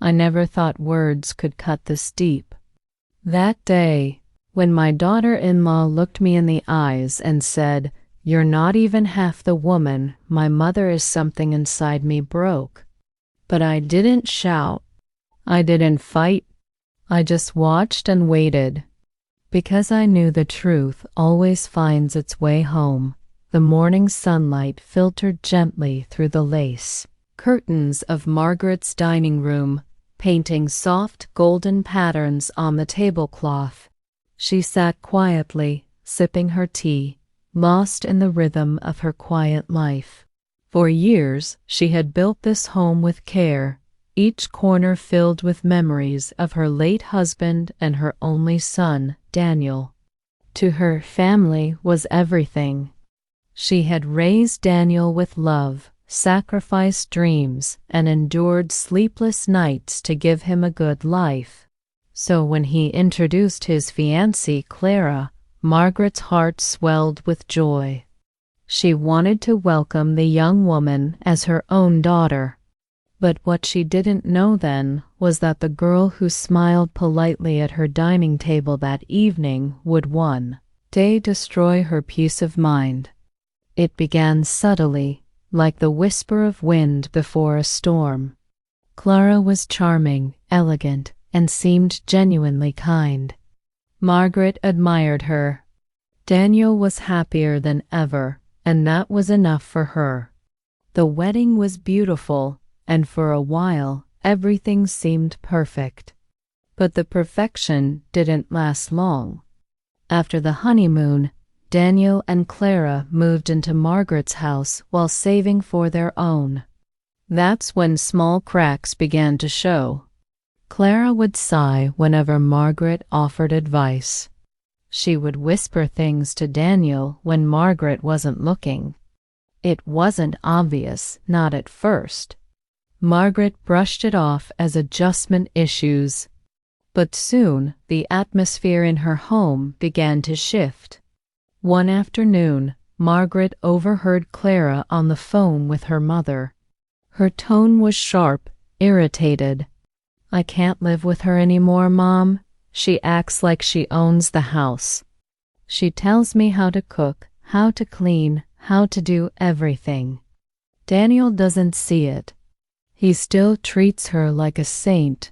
I never thought words could cut this deep. That day, when my daughter-in-law looked me in the eyes and said, "You're not even half the woman my mother is," something inside me broke. But I didn't shout. I didn't fight. I just watched and waited. Because I knew the truth always finds its way home. The morning sunlight filtered gently through the lace curtains of Margaret's dining room, painting soft golden patterns on the tablecloth. She sat quietly, sipping her tea, lost in the rhythm of her quiet life. For years, she had built this home with care, each corner filled with memories of her late husband and her only son, Daniel. To her, family was everything. She had raised Daniel with love, sacrificed dreams, and endured sleepless nights to give him a good life. So when he introduced his fiancée, Clara, Margaret's heart swelled with joy. She wanted to welcome the young woman as her own daughter. But what she didn't know then was that the girl who smiled politely at her dining table that evening would one day destroy her peace of mind. It began subtly, like the whisper of wind before a storm. Clara was charming, elegant, and seemed genuinely kind. Margaret admired her. Daniel was happier than ever, and that was enough for her. The wedding was beautiful, and for a while everything seemed perfect. But the perfection didn't last long. After the honeymoon, Daniel and Clara moved into Margaret's house while saving for their own. That's when small cracks began to show. Clara would sigh whenever Margaret offered advice. She would whisper things to Daniel when Margaret wasn't looking. It wasn't obvious, not at first. Margaret brushed it off as adjustment issues. But soon, the atmosphere in her home began to shift. One afternoon, Margaret overheard Clara on the phone with her mother. Her tone was sharp, irritated. "I can't live with her anymore, Mom. She acts like she owns the house. She tells me how to cook, how to clean, how to do everything. Daniel doesn't see it. He still treats her like a saint."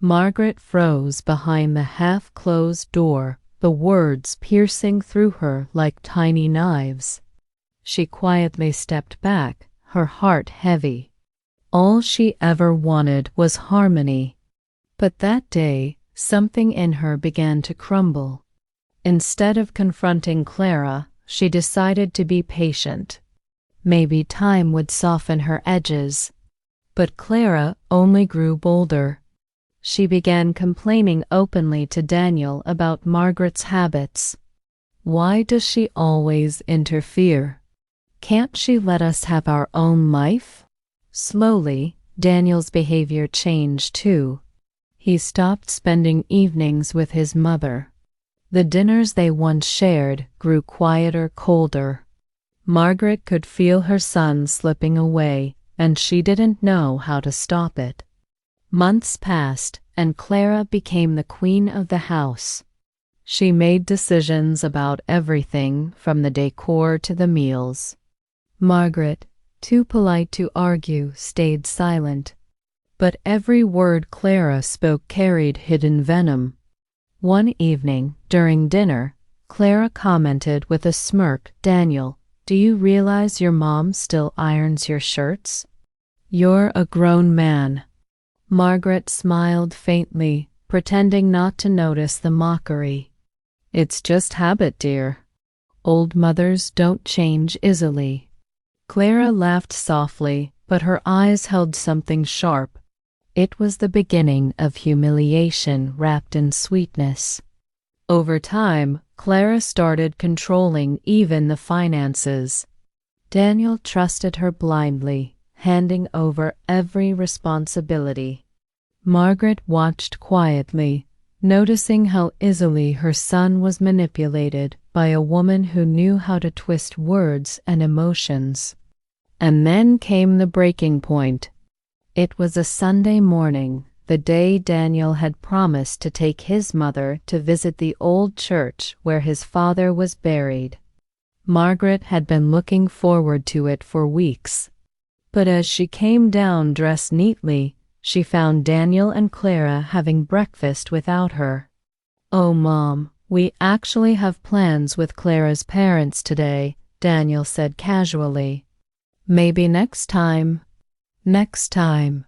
Margaret froze behind the half-closed door, the words piercing through her like tiny knives. She quietly stepped back, her heart heavy. All she ever wanted was harmony. But that day, something in her began to crumble. Instead of confronting Clara, she decided to be patient. Maybe time would soften her edges. But Clara only grew bolder. She began complaining openly to Daniel about Margaret's habits. "Why does she always interfere? Can't she let us have our own life?" Slowly, Daniel's behavior changed too. He stopped spending evenings with his mother. The dinners they once shared grew quieter, colder. Margaret could feel her son slipping away, and she didn't know how to stop it. Months passed, and Clara became the queen of the house. She made decisions about everything from the decor to the meals. Margaret, too polite to argue, stayed silent. But every word Clara spoke carried hidden venom. One evening, during dinner, Clara commented with a smirk, "Daniel, do you realize your mom still irons your shirts? You're a grown man." Margaret smiled faintly, pretending not to notice the mockery. "It's just habit, dear. Old mothers don't change easily." Clara laughed softly, but her eyes held something sharp. It was the beginning of humiliation wrapped in sweetness. Over time, Clara started controlling even the finances. Daniel trusted her blindly, handing over every responsibility. Margaret watched quietly, noticing how easily her son was manipulated by a woman who knew how to twist words and emotions. And then came the breaking point. It was a Sunday morning, the day Daniel had promised to take his mother to visit the old church where his father was buried. Margaret had been looking forward to it for weeks. But as she came down dressed neatly, she found Daniel and Clara having breakfast without her. "Oh, Mom, we actually have plans with Clara's parents today," Daniel said casually. "Maybe next time." Next time.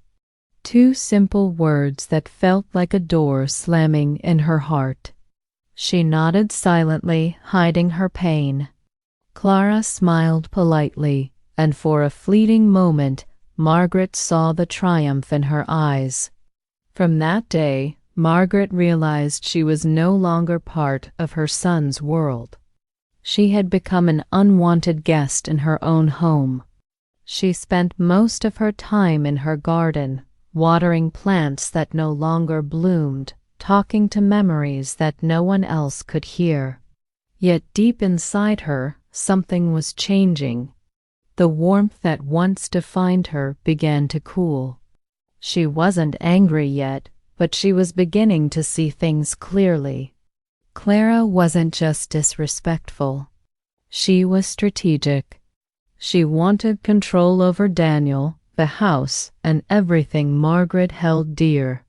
Two simple words that felt like a door slamming in her heart. She nodded silently, hiding her pain. Clara smiled politely, and for a fleeting moment, Margaret saw the triumph in her eyes. From that day, Margaret realized she was no longer part of her son's world. She had become an unwanted guest in her own home. She spent most of her time in her garden, watering plants that no longer bloomed, talking to memories that no one else could hear. Yet deep inside her, something was changing. The warmth that once defined her began to cool. She wasn't angry yet, but she was beginning to see things clearly. Clara wasn't just disrespectful. She was strategic. She wanted control over Daniel, the house, and everything Margaret held dear.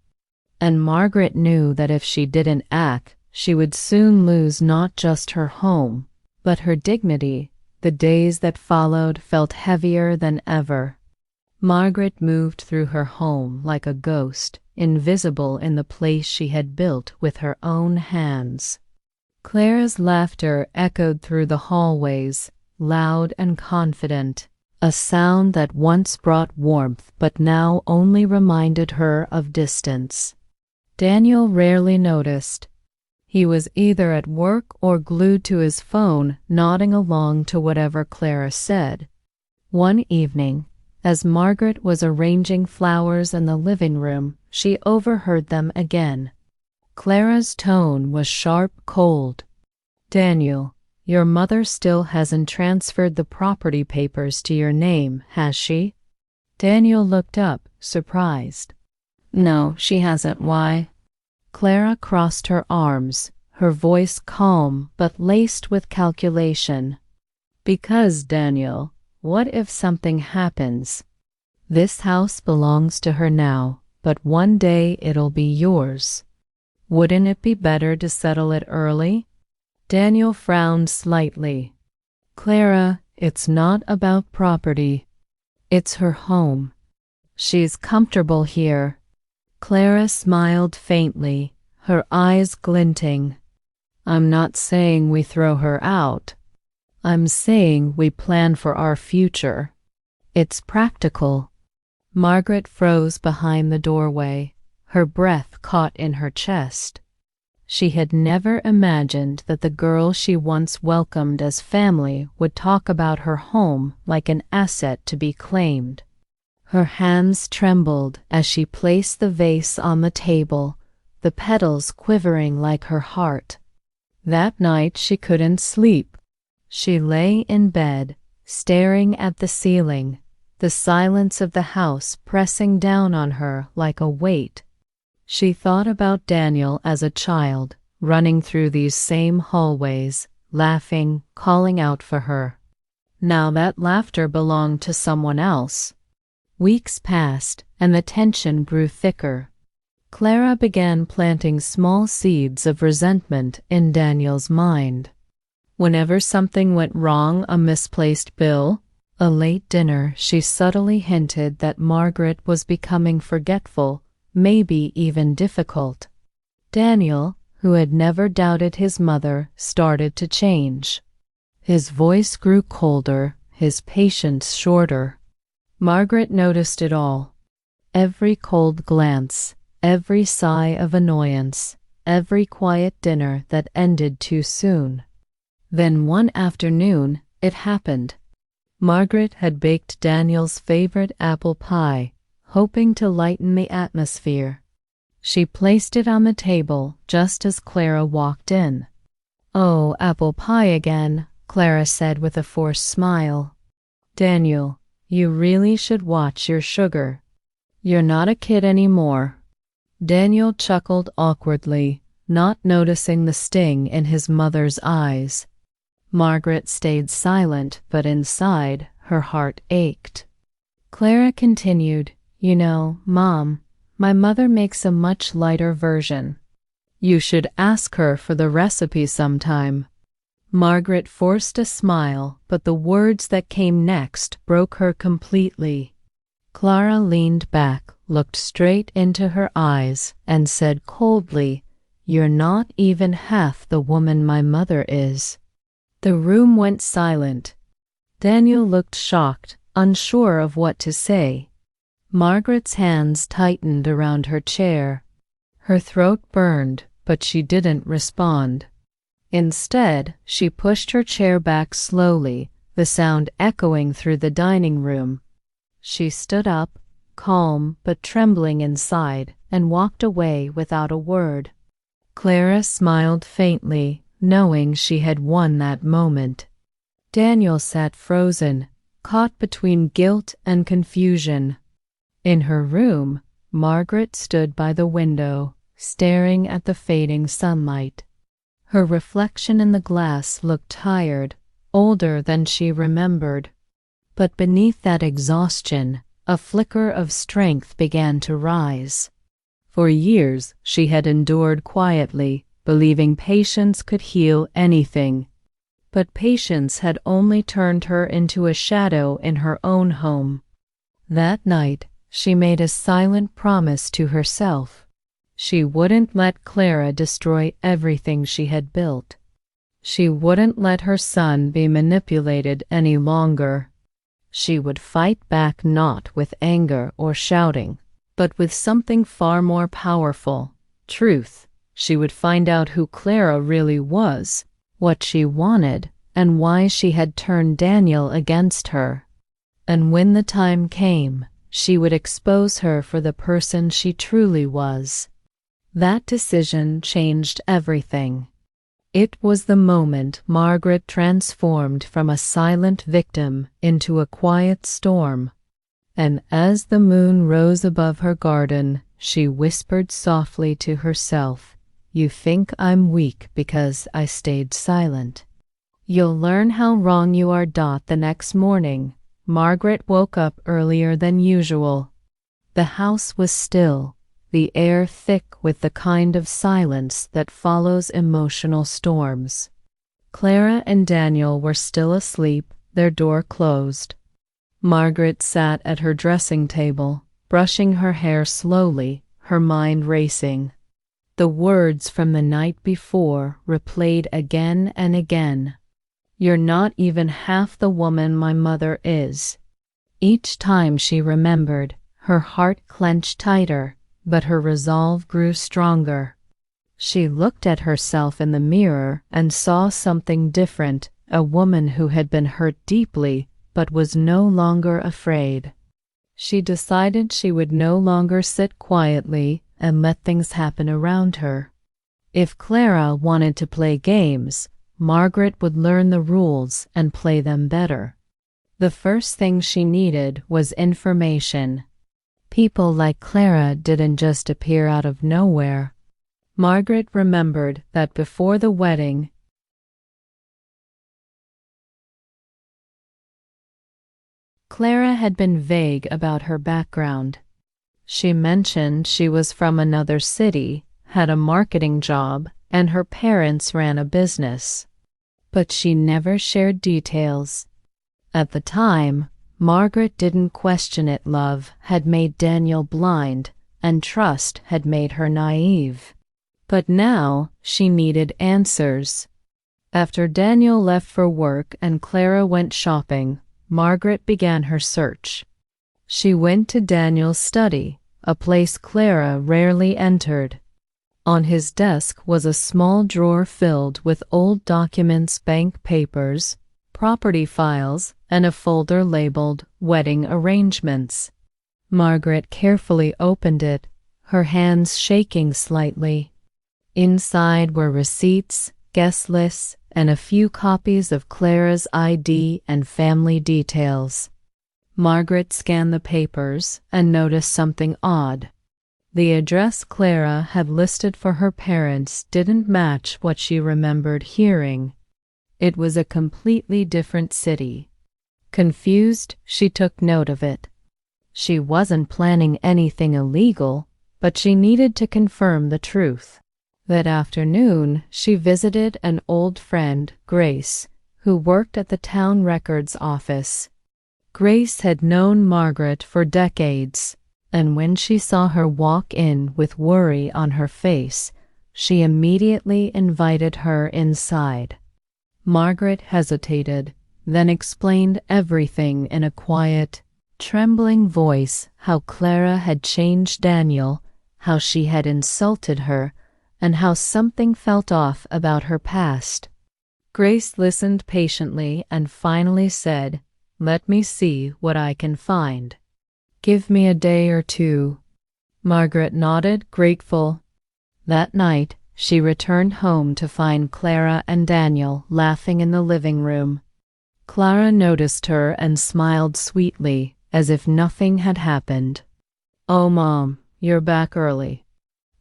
And Margaret knew that if she didn't act, she would soon lose not just her home, but her dignity. The days that followed felt heavier than ever. Margaret moved through her home like a ghost, invisible in the place she had built with her own hands. Clara's laughter echoed through the hallways, loud and confident, a sound that once brought warmth but now only reminded her of distance. Daniel rarely noticed. He was either at work or glued to his phone, nodding along to whatever Clara said. One evening, as Margaret was arranging flowers in the living room, she overheard them again. Clara's tone was sharp, cold. "Daniel, your mother still hasn't transferred the property papers to your name, has she?" Daniel looked up, surprised. "No, she hasn't. Why?" Clara crossed her arms, her voice calm but laced with calculation. "Because, Daniel, what if something happens? This house belongs to her now, but one day it'll be yours. Wouldn't it be better to settle it early?" Daniel frowned slightly. "Clara, it's not about property. It's her home. She's comfortable here." Clara smiled faintly, her eyes glinting. "I'm not saying we throw her out. I'm saying we plan for our future. It's practical." Margaret froze behind the doorway, her breath caught in her chest. She had never imagined that the girl she once welcomed as family would talk about her home like an asset to be claimed. Her hands trembled as she placed the vase on the table, the petals quivering like her heart. That night she couldn't sleep. She lay in bed, staring at the ceiling, the silence of the house pressing down on her like a weight. She thought about Daniel as a child, running through these same hallways, laughing, calling out for her. Now that laughter belonged to someone else. Weeks passed, and the tension grew thicker. Clara began planting small seeds of resentment in Daniel's mind. Whenever something went wrong, a misplaced bill, a late dinner, she subtly hinted that Margaret was becoming forgetful, maybe even difficult. Daniel, who had never doubted his mother, started to change. His voice grew colder, his patience shorter. Margaret noticed it all. Every cold glance, every sigh of annoyance, every quiet dinner that ended too soon. Then one afternoon, it happened. Margaret had baked Daniel's favorite apple pie, hoping to lighten the atmosphere. She placed it on the table just as Clara walked in. "Oh, apple pie again," Clara said with a forced smile. "Daniel, you really should watch your sugar. You're not a kid anymore." Daniel chuckled awkwardly, not noticing the sting in his mother's eyes. Margaret stayed silent, but inside, her heart ached. Clara continued, "You know, Mom, my mother makes a much lighter version. You should ask her for the recipe sometime." Margaret forced a smile, but the words that came next broke her completely. Clara leaned back, looked straight into her eyes, and said coldly, "You're not even half the woman my mother is." The room went silent. Daniel looked shocked, unsure of what to say. Margaret's hands tightened around her chair. Her throat burned, but she didn't respond. Instead, she pushed her chair back slowly, the sound echoing through the dining room. She stood up, calm but trembling inside, and walked away without a word. Clara smiled faintly, knowing she had won that moment. Daniel sat frozen, caught between guilt and confusion. In her room, Margaret stood by the window, staring at the fading sunlight. Her reflection in the glass looked tired, older than she remembered. But beneath that exhaustion, a flicker of strength began to rise. For years, she had endured quietly, believing patience could heal anything. But patience had only turned her into a shadow in her own home. That night, she made a silent promise to herself. She wouldn't let Clara destroy everything she had built. She wouldn't let her son be manipulated any longer. She would fight back not with anger or shouting, but with something far more powerful, truth. She would find out who Clara really was, what she wanted, and why she had turned Daniel against her. And when the time came, she would expose her for the person she truly was. That decision changed everything. It was the moment Margaret transformed from a silent victim into a quiet storm. And as the moon rose above her garden, she whispered softly to herself, "You think I'm weak because I stayed silent. You'll learn how wrong you are." The next morning, Margaret woke up earlier than usual. The house was still, the air thick with the kind of silence that follows emotional storms. Clara and Daniel were still asleep, their door closed. Margaret sat at her dressing table, brushing her hair slowly, her mind racing. The words from the night before replayed again and again. "You're not even half the woman my mother is." Each time she remembered, her heart clenched tighter, but her resolve grew stronger. She looked at herself in the mirror and saw something different, a woman who had been hurt deeply but was no longer afraid. She decided she would no longer sit quietly and let things happen around her. If Clara wanted to play games, Margaret would learn the rules and play them better. The first thing she needed was information. People like Clara didn't just appear out of nowhere. Margaret remembered that before the wedding, Clara had been vague about her background. She mentioned she was from another city, had a marketing job, and her parents ran a business. But she never shared details. At the time, Margaret didn't question it. Love had made Daniel blind, and trust had made her naive. But now she needed answers. After Daniel left for work and Clara went shopping, Margaret began her search. She went to Daniel's study, a place Clara rarely entered. On his desk was a small drawer filled with old documents, bank papers, property files, and a folder labeled Wedding Arrangements. Margaret carefully opened it, her hands shaking slightly. Inside were receipts, guest lists, and a few copies of Clara's ID and family details. Margaret scanned the papers and noticed something odd. The address Clara had listed for her parents didn't match what she remembered hearing. It was a completely different city. Confused, she took note of it. She wasn't planning anything illegal, but she needed to confirm the truth. That afternoon, she visited an old friend, Grace, who worked at the town records office. Grace had known Margaret for decades, and when she saw her walk in with worry on her face, she immediately invited her inside. Margaret hesitated, then explained everything in a quiet, trembling voice: how Clara had changed Daniel, how she had insulted her, and how something felt off about her past. Grace listened patiently and finally said, "Let me see what I can find. Give me a day or two." Margaret nodded, grateful. That night, she returned home to find Clara and Daniel laughing in the living room. Clara noticed her and smiled sweetly, as if nothing had happened. "Oh, Mom, you're back early.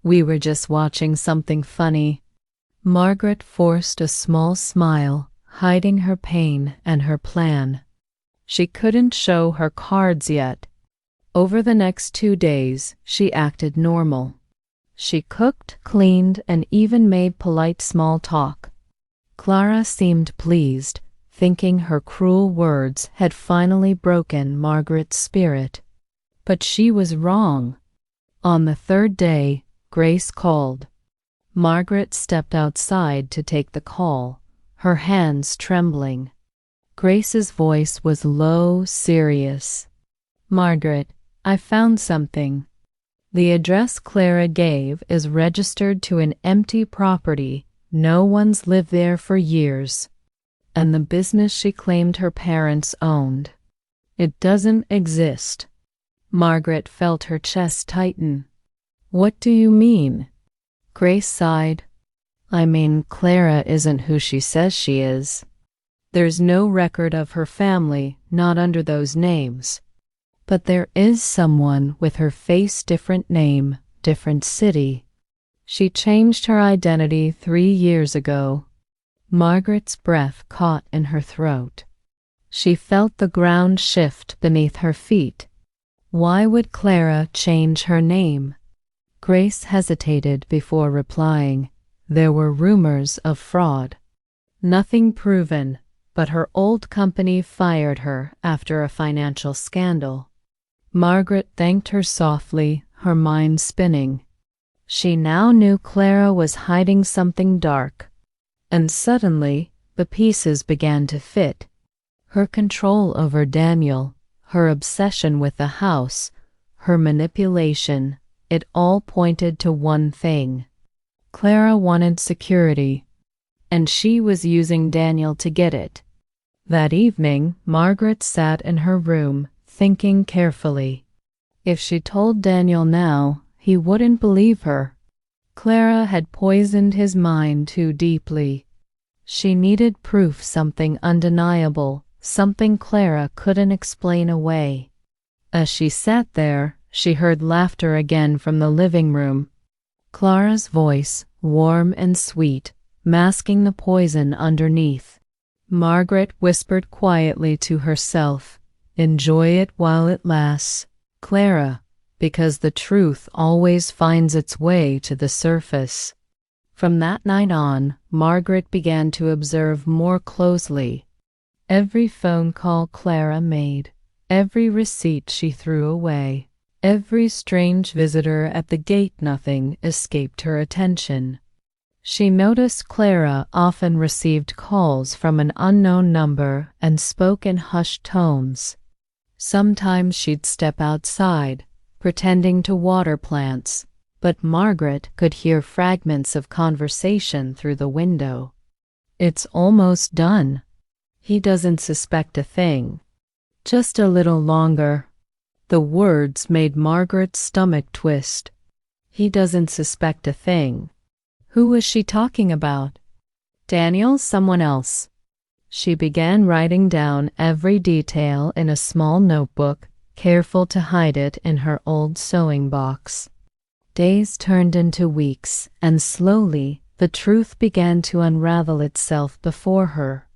We were just watching something funny." Margaret forced a small smile, hiding her pain and her plan. She couldn't show her cards yet. Over the next 2 days, she acted normal. She cooked, cleaned, and even made polite small talk. Clara seemed pleased, thinking her cruel words had finally broken Margaret's spirit. But she was wrong. On the 3rd day, Grace called. Margaret stepped outside to take the call, her hands trembling. Grace's voice was low, serious. "Margaret, I found something. The address Clara gave is registered to an empty property. No one's lived there for years. And the business she claimed her parents owned. It doesn't exist." Margaret felt her chest tighten. "What do you mean?" Grace sighed. "I mean, Clara isn't who she says she is. There's no record of her family, not under those names. But there is someone with her face, different name, different city. She changed her identity 3 years ago." Margaret's breath caught in her throat. She felt the ground shift beneath her feet. Why would Clara change her name? Grace hesitated before replying. There were rumors of fraud. Nothing proven, but her old company fired her after a financial scandal. Margaret thanked her softly, her mind spinning. She now knew Clara was hiding something dark. And suddenly, the pieces began to fit. Her control over Daniel, her obsession with the house, her manipulation, it all pointed to one thing. Clara wanted security, and she was using Daniel to get it. That evening, Margaret sat in her room, thinking carefully. If she told Daniel now, he wouldn't believe her. Clara had poisoned his mind too deeply. She needed proof, something undeniable, something Clara couldn't explain away. As she sat there, she heard laughter again from the living room. Clara's voice, warm and sweet, masking the poison underneath. Margaret whispered quietly to herself, "Enjoy it while it lasts, Clara, because the truth always finds its way to the surface." From that night on, Margaret began to observe more closely. Every phone call Clara made, every receipt she threw away, every strange visitor at the gate, nothing escaped her attention. She noticed Clara often received calls from an unknown number and spoke in hushed tones. Sometimes she'd step outside, pretending to water plants, but Margaret could hear fragments of conversation through the window. "It's almost done. He doesn't suspect a thing. Just a little longer." The words made Margaret's stomach twist. He doesn't suspect a thing. Who was she talking about? Daniel? Someone else? She began writing down every detail in a small notebook, careful to hide it in her old sewing box. Days turned into weeks, and slowly the truth began to unravel itself before her.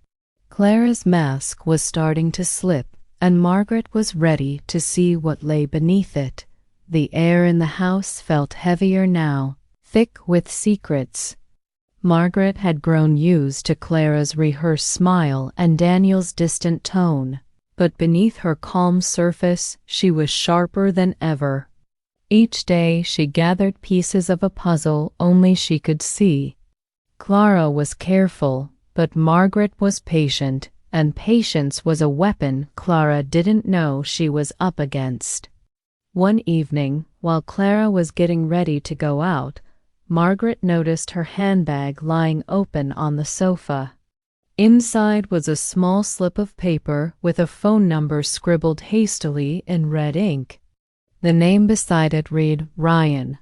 Clara's mask was starting to slip, and Margaret was ready to see what lay beneath it. The air in the house felt heavier now, thick with secrets. Margaret had grown used to Clara's rehearsed smile and Daniel's distant tone, but beneath her calm surface she was sharper than ever. Each day she gathered pieces of a puzzle only she could see. Clara was careful, but Margaret was patient, and patience was a weapon Clara didn't know she was up against. One evening, while Clara was getting ready to go out, Margaret noticed her handbag lying open on the sofa. Inside was a small slip of paper with a phone number scribbled hastily in red ink. The name beside it read Ryan.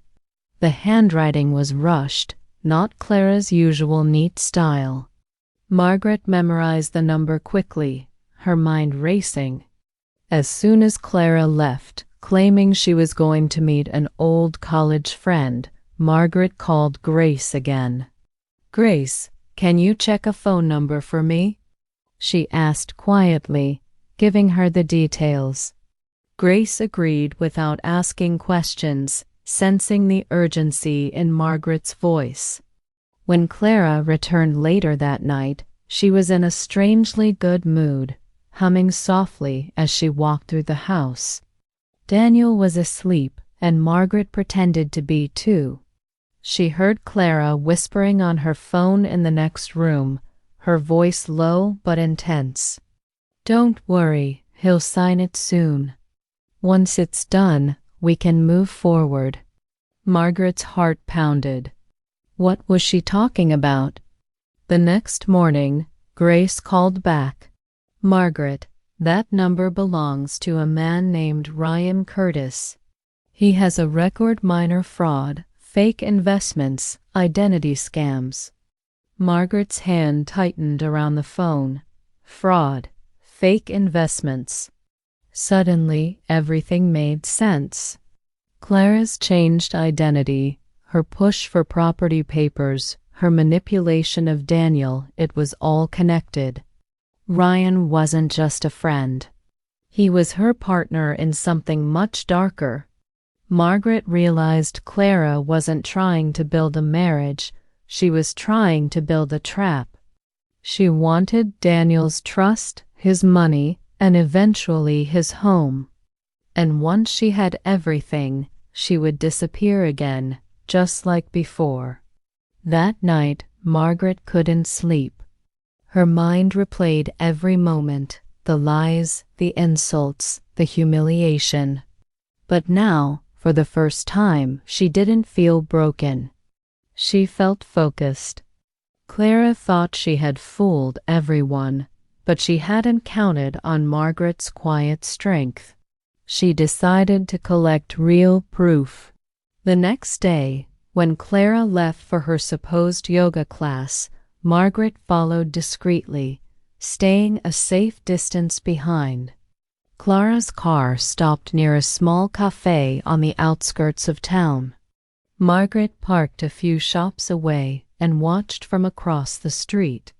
The handwriting was rushed, not Clara's usual neat style. Margaret memorized the number quickly, her mind racing. As soon as Clara left, claiming she was going to meet an old college friend, Margaret called Grace again. "Grace, can you check a phone number for me?" she asked quietly, giving her the details. Grace agreed without asking questions, sensing the urgency in Margaret's voice. When Clara returned later that night, she was in a strangely good mood, humming softly as she walked through the house. Daniel was asleep, and Margaret pretended to be too. She heard Clara whispering on her phone in the next room, her voice low but intense. "Don't worry, he'll sign it soon. Once it's done, we can move forward." Margaret's heart pounded. What was she talking about? The next morning, Grace called back. "Margaret, that number belongs to a man named Ryan Curtis. He has a record minor fraud, fake investments, identity scams." Margaret's hand tightened around the phone. Fraud, fake investments. Suddenly, everything made sense. Clara's changed identity, her push for property papers, her manipulation of Daniel, it was all connected. Ryan wasn't just a friend. He was her partner in something much darker. Margaret realized Clara wasn't trying to build a marriage, she was trying to build a trap. She wanted Daniel's trust, his money, and eventually his home. And once she had everything, she would disappear again, just like before. That night, Margaret couldn't sleep. Her mind replayed every moment, the lies, the insults, the humiliation. But now, for the first time, she didn't feel broken. She felt focused. Clara thought she had fooled everyone, but she hadn't counted on Margaret's quiet strength. She decided to collect real proof. The next day, when Clara left for her supposed yoga class, Margaret followed discreetly, staying a safe distance behind. Clara's car stopped near a small cafe on the outskirts of town. Margaret parked a few shops away and watched from across the street.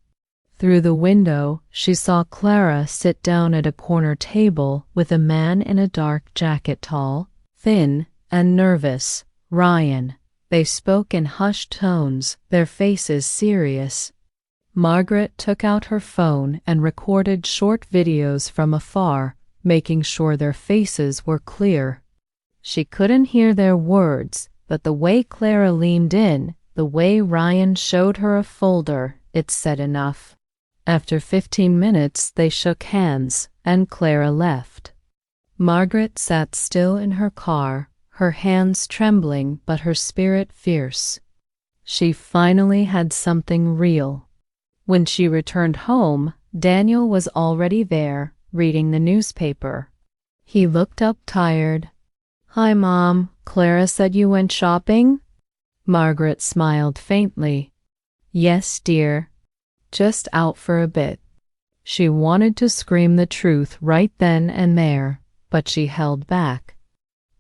Through the window, she saw Clara sit down at a corner table with a man in a dark jacket, tall, thin, and nervous. Ryan. They spoke in hushed tones, their faces serious. Margaret took out her phone and recorded short videos from afar, making sure their faces were clear. She couldn't hear their words, but the way Clara leaned in, the way Ryan showed her a folder, it said enough. After 15 minutes, they shook hands, and Clara left. Margaret sat still in her car, her hands trembling but her spirit fierce. She finally had something real. When she returned home, Daniel was already there, reading the newspaper. He looked up tired. "Hi, Mom. Clara said you went shopping?" Margaret smiled faintly. "Yes, dear. Just out for a bit." She wanted to scream the truth right then and there, but she held back.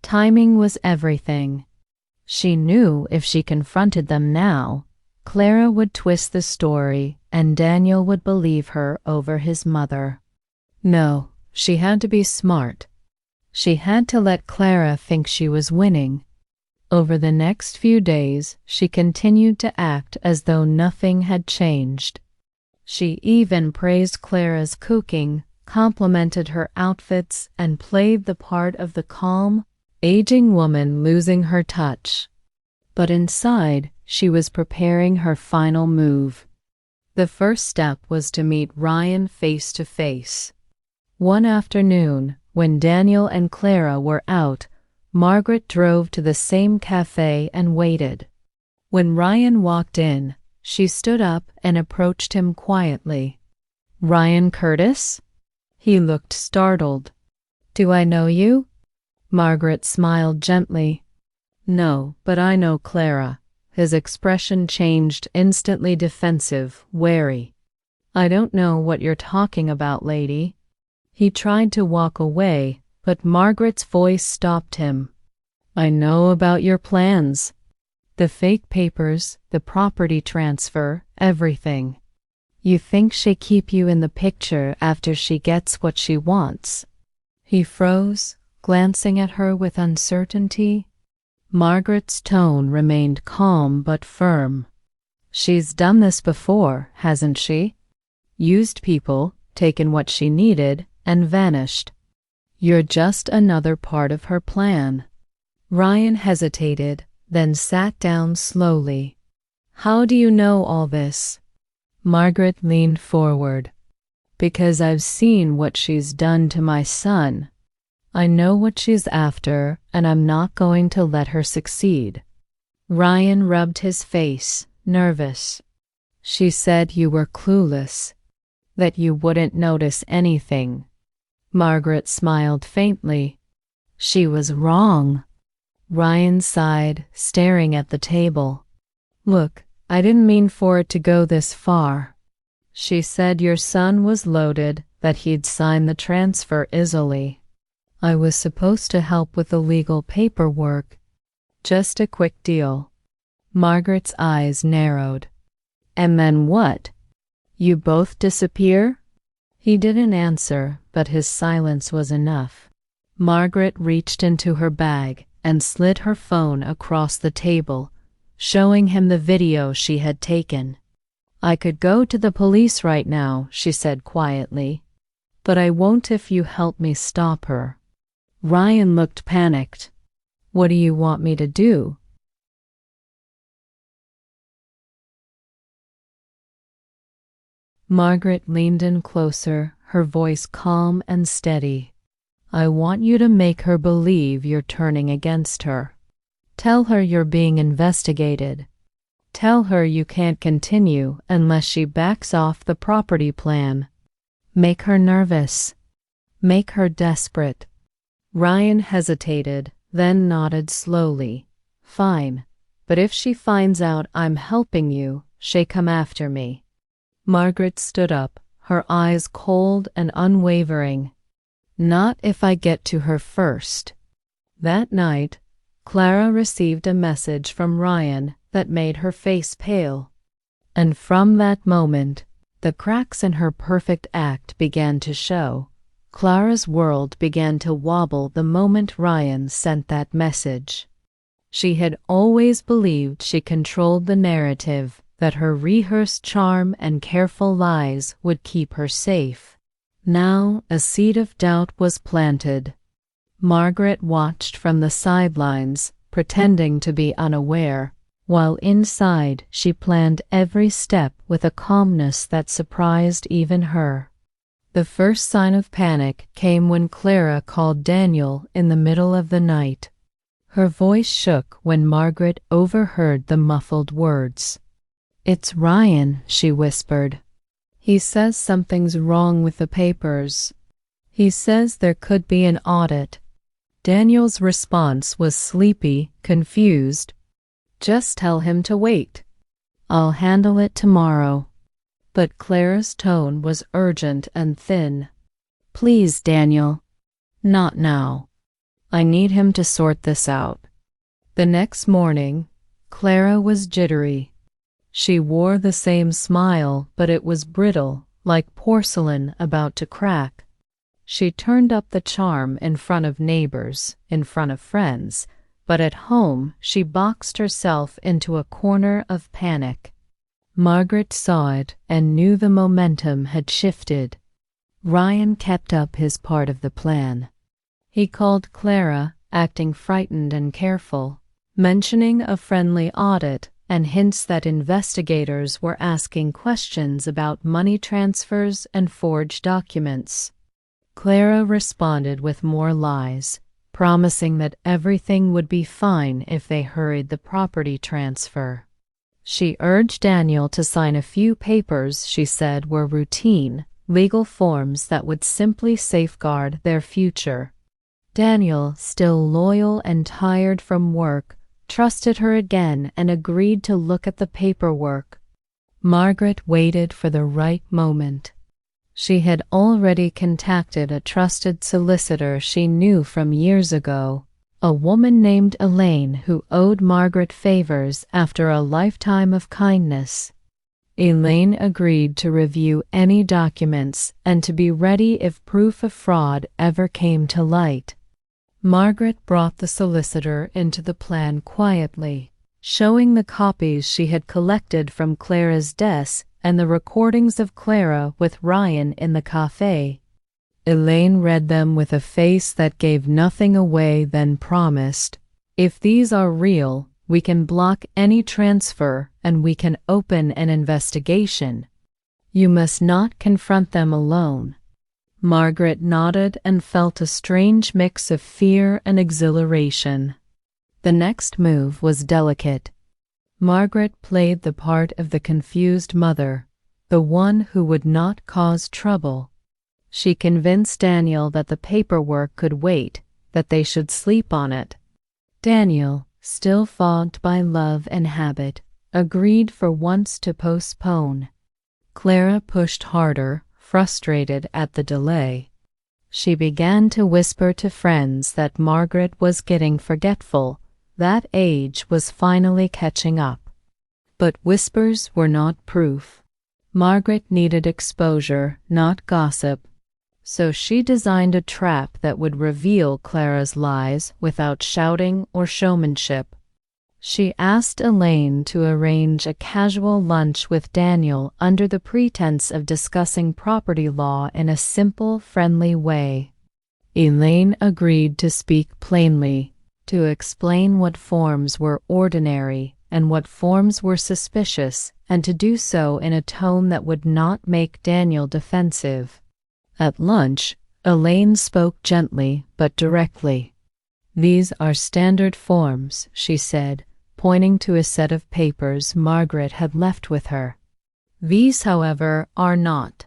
Timing was everything. She knew if she confronted them now, Clara would twist the story and Daniel would believe her over his mother. No, she had to be smart. She had to let Clara think she was winning. Over the next few days, she continued to act as though nothing had changed. She even praised Clara's cooking, complimented her outfits, and played the part of the calm, aging woman losing her touch. But inside, she was preparing her final move. The first step was to meet Ryan face to face. One afternoon, when Daniel and Clara were out, Margaret drove to the same cafe and waited. When Ryan walked in, she stood up and approached him quietly. "Ryan Curtis?" He looked startled. "Do I know you?" Margaret smiled gently. "No, but I know Clara." His expression changed, instantly defensive, wary. "I don't know what you're talking about, lady." He tried to walk away, but Margaret's voice stopped him. "I know about your plans. The fake papers, the property transfer, everything. You think she'll keep you in the picture after she gets what she wants?" He froze, glancing at her with uncertainty. Margaret's tone remained calm but firm. "She's done this before, hasn't she? Used people, taken what she needed, and vanished. You're just another part of her plan." Ryan hesitated, then sat down slowly. "How do you know all this?" Margaret leaned forward. "Because I've seen what she's done to my son. I know what she's after, and I'm not going to let her succeed." Ryan rubbed his face, nervous. "She said you were clueless, that you wouldn't notice anything." Margaret smiled faintly. "She was wrong." Ryan sighed, staring at the table. "Look, I didn't mean for it to go this far. She said your son was loaded, that he'd sign the transfer easily. I was supposed to help with the legal paperwork. Just a quick deal." Margaret's eyes narrowed. "And then what? You both disappear?" He didn't answer, but his silence was enough. Margaret reached into her bag and slid her phone across the table, showing him the video she had taken. "I could go to the police right now," she said quietly, "but I won't if you help me stop her." Ryan looked panicked. "What do you want me to do?" Margaret leaned in closer, her voice calm and steady. "I want you to make her believe you're turning against her. Tell her you're being investigated. Tell her you can't continue unless she backs off the property plan. Make her nervous. Make her desperate." Ryan hesitated, then nodded slowly. "Fine, but if she finds out I'm helping you, she'll come after me." Margaret stood up, her eyes cold and unwavering. "Not if I get to her first." That night, Clara received a message from Ryan that made her face pale. And from that moment, the cracks in her perfect act began to show. Clara's world began to wobble the moment Ryan sent that message. She had always believed she controlled the narrative, that her rehearsed charm and careful lies would keep her safe. Now a seed of doubt was planted. Margaret watched from the sidelines, pretending to be unaware, while inside she planned every step with a calmness that surprised even her. The first sign of panic came when Clara called Daniel in the middle of the night. Her voice shook when Margaret overheard the muffled words. "It's Ryan," she whispered. "He says something's wrong with the papers. He says there could be an audit." Daniel's response was sleepy, confused. "Just tell him to wait. I'll handle it tomorrow." But Clara's tone was urgent and thin. "Please, Daniel. Not now. I need him to sort this out." The next morning, Clara was jittery. She wore the same smile, but it was brittle, like porcelain about to crack. She turned up the charm in front of neighbors, in front of friends, but at home she boxed herself into a corner of panic. Margaret saw it and knew the momentum had shifted. Ryan kept up his part of the plan. He called Clara, acting frightened and careful, mentioning a friendly audit and hints that investigators were asking questions about money transfers and forged documents. Clara responded with more lies, promising that everything would be fine if they hurried the property transfer. She urged Daniel to sign a few papers she said were routine, legal forms that would simply safeguard their future. Daniel, still loyal and tired from work, trusted her again and agreed to look at the paperwork. Margaret waited for the right moment. She had already contacted a trusted solicitor she knew from years ago, a woman named Elaine who owed Margaret favors after a lifetime of kindness. Elaine agreed to review any documents and to be ready if proof of fraud ever came to light. Margaret brought the solicitor into the plan quietly, showing the copies she had collected from Clara's desk and the recordings of Clara with Ryan in the cafe. Elaine read them with a face that gave nothing away, then promised, "If these are real, we can block any transfer and we can open an investigation. You must not confront them alone." Margaret nodded and felt a strange mix of fear and exhilaration. The next move was delicate. Margaret played the part of the confused mother, the one who would not cause trouble. She convinced Daniel that the paperwork could wait, that they should sleep on it. Daniel, still fogged by love and habit, agreed for once to postpone. Clara pushed harder, frustrated at the delay. She began to whisper to friends that Margaret was getting forgetful, that age was finally catching up. But whispers were not proof. Margaret needed exposure, not gossip. So she designed a trap that would reveal Clara's lies without shouting or showmanship. She asked Elaine to arrange a casual lunch with Daniel under the pretense of discussing property law in a simple, friendly way. Elaine agreed to speak plainly, to explain what forms were ordinary and what forms were suspicious, and to do so in a tone that would not make Daniel defensive. At lunch, Elaine spoke gently but directly. "These are standard forms," she said, pointing to a set of papers Margaret had left with her. "These, however, are not.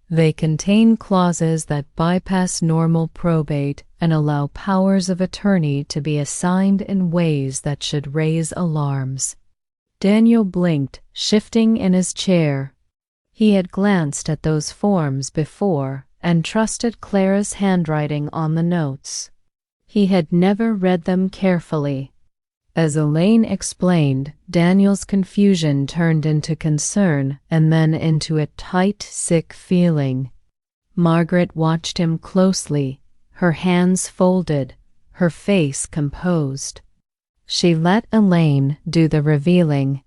They contain clauses that bypass normal probate and allow powers of attorney to be assigned in ways that should raise alarms." Daniel blinked, shifting in his chair. He had glanced at those forms before and trusted Clara's handwriting on the notes. He had never read them carefully. As Elaine explained, Daniel's confusion turned into concern and then into a tight, sick feeling. Margaret watched him closely, her hands folded, her face composed. She let Elaine do the revealing.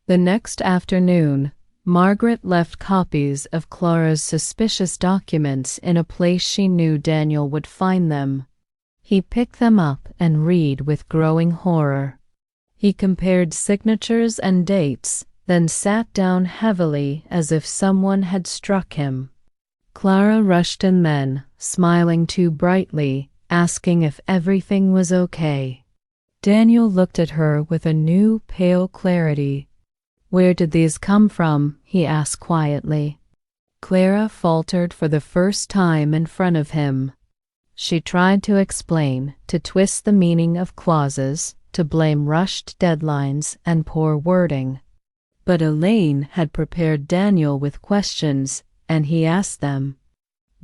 The next afternoon, Margaret left copies of Clara's suspicious documents in a place she knew Daniel would find them. He picked them up and read with growing horror. He compared signatures and dates, then sat down heavily as if someone had struck him. Clara rushed in then, smiling too brightly, asking if everything was okay. Daniel looked at her with a new, pale clarity. "Where did these come from?" he asked quietly. Clara faltered for the first time in front of him. She tried to explain, to twist the meaning of clauses, to blame rushed deadlines and poor wording. But Elaine had prepared Daniel with questions, and he asked them.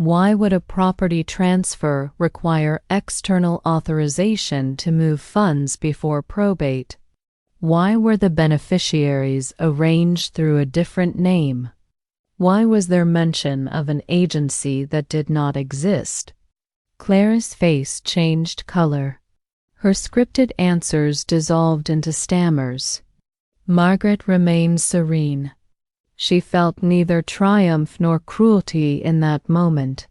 Why would a property transfer require external authorization to move funds before probate? Why were the beneficiaries arranged through a different name? Why was there mention of an agency that did not exist? Clara's face changed color. Her scripted answers dissolved into stammers. Margaret remained serene. She felt neither triumph nor cruelty in that moment.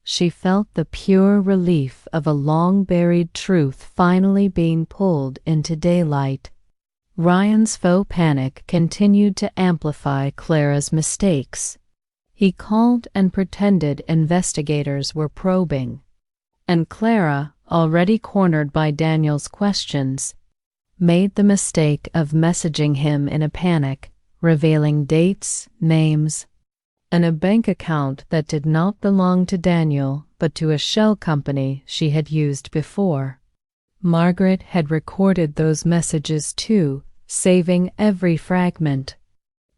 She felt the pure relief of a long-buried truth finally being pulled into daylight. Ryan's faux panic continued to amplify Clara's mistakes. He called and pretended investigators were probing. And Clara, already cornered by Daniel's questions, made the mistake of messaging him in a panic, revealing dates, names, and a bank account that did not belong to Daniel but to a shell company she had used before. Margaret had recorded those messages too, saving every fragment.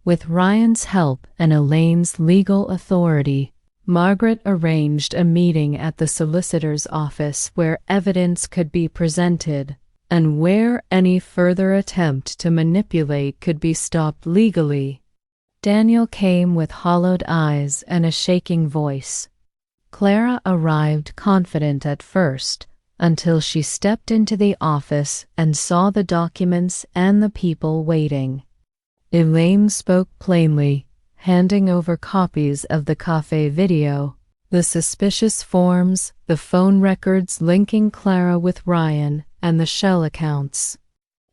With Ryan's help and Elaine's legal authority, Margaret arranged a meeting at the solicitor's office where evidence could be presented and where any further attempt to manipulate could be stopped legally. Daniel came with hollowed eyes and a shaking voice. Clara arrived confident at first, until she stepped into the office and saw the documents and the people waiting. Elaine spoke plainly, handing over copies of the cafe video, the suspicious forms, the phone records linking Clara with Ryan, and the shell accounts.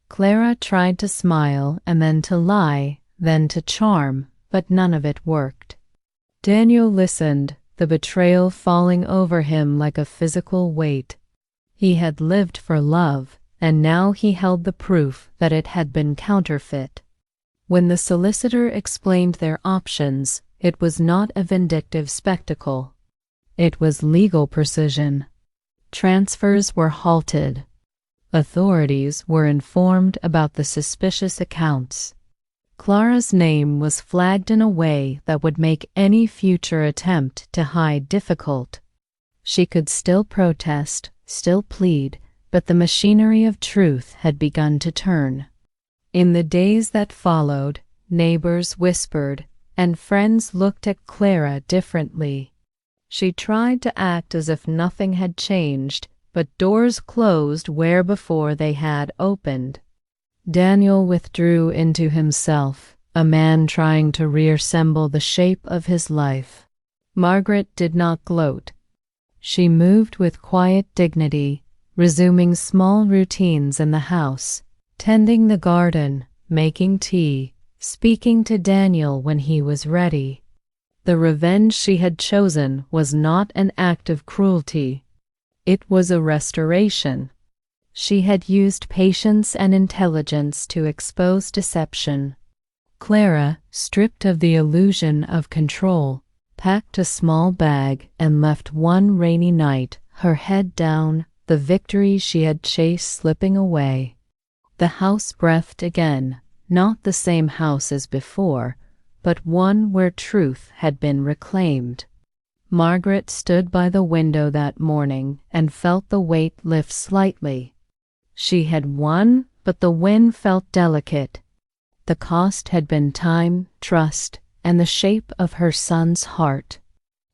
Clara tried to smile and then to lie, then to charm, but none of it worked. Daniel listened, the betrayal falling over him like a physical weight. He had lived for love, and now he held the proof that it had been counterfeit. When the solicitor explained their options, it was not a vindictive spectacle. It was legal precision. Transfers were halted. Authorities were informed about the suspicious accounts. Clara's name was flagged in a way that would make any future attempt to hide difficult. She could still protest, still plead, but the machinery of truth had begun to turn. In the days that followed, neighbors whispered, and friends looked at Clara differently. She tried to act as if nothing had changed, but doors closed where before they had opened. Daniel withdrew into himself, a man trying to reassemble the shape of his life. Margaret did not gloat. She moved with quiet dignity, resuming small routines in the house, tending the garden, making tea, speaking to Daniel when he was ready. The revenge she had chosen was not an act of cruelty. It was a restoration. She had used patience and intelligence to expose deception. Clara, stripped of the illusion of control, packed a small bag and left one rainy night, her head down, the victory she had chased slipping away. The house breathed again, not the same house as before, but one where truth had been reclaimed. Margaret stood by the window that morning and felt the weight lift slightly. She had won, but the win felt delicate. The cost had been time, trust, and the shape of her son's heart.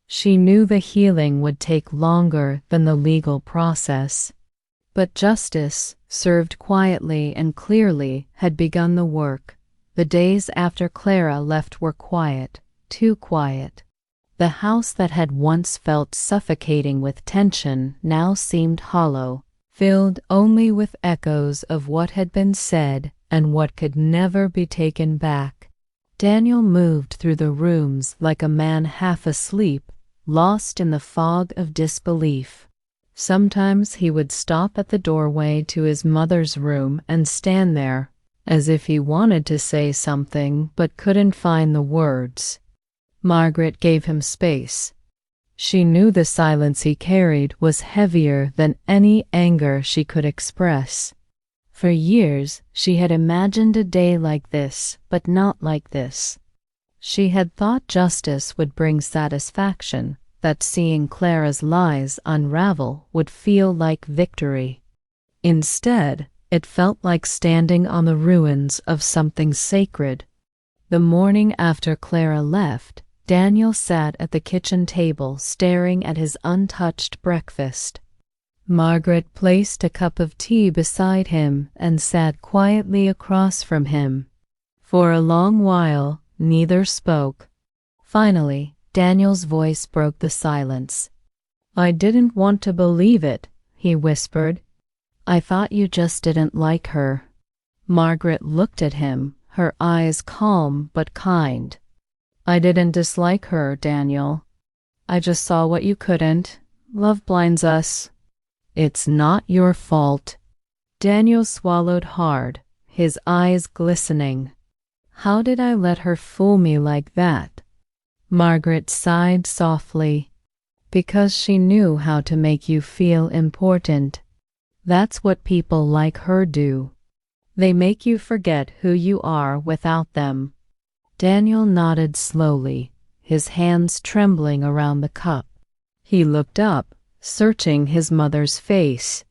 She knew the healing would take longer than the legal process. But justice, served quietly and clearly, had begun the work. The days after Clara left were quiet, too quiet. The house that had once felt suffocating with tension now seemed hollow, filled only with echoes of what had been said and what could never be taken back. Daniel moved through the rooms like a man half asleep, lost in the fog of disbelief. Sometimes he would stop at the doorway to his mother's room and stand there, as if he wanted to say something but couldn't find the words. Margaret gave him space. She knew the silence he carried was heavier than any anger she could express. For years, she had imagined a day like this, but not like this. She had thought justice would bring satisfaction, that seeing Clara's lies unravel would feel like victory. Instead, it felt like standing on the ruins of something sacred. The morning after Clara left, Daniel sat at the kitchen table staring at his untouched breakfast. Margaret placed a cup of tea beside him and sat quietly across from him. For a long while, neither spoke. Finally, Daniel's voice broke the silence. "I didn't want to believe it," he whispered. "I thought you just didn't like her." Margaret looked at him, her eyes calm but kind. "I didn't dislike her, Daniel. I just saw what you couldn't. Love blinds us." "It's not your fault." Daniel swallowed hard, his eyes glistening. "How did I let her fool me like that?" Margaret sighed softly. "Because she knew how to make you feel important. That's what people like her do. They make you forget who you are without them." Daniel nodded slowly, his hands trembling around the cup. He looked up, searching his mother's face.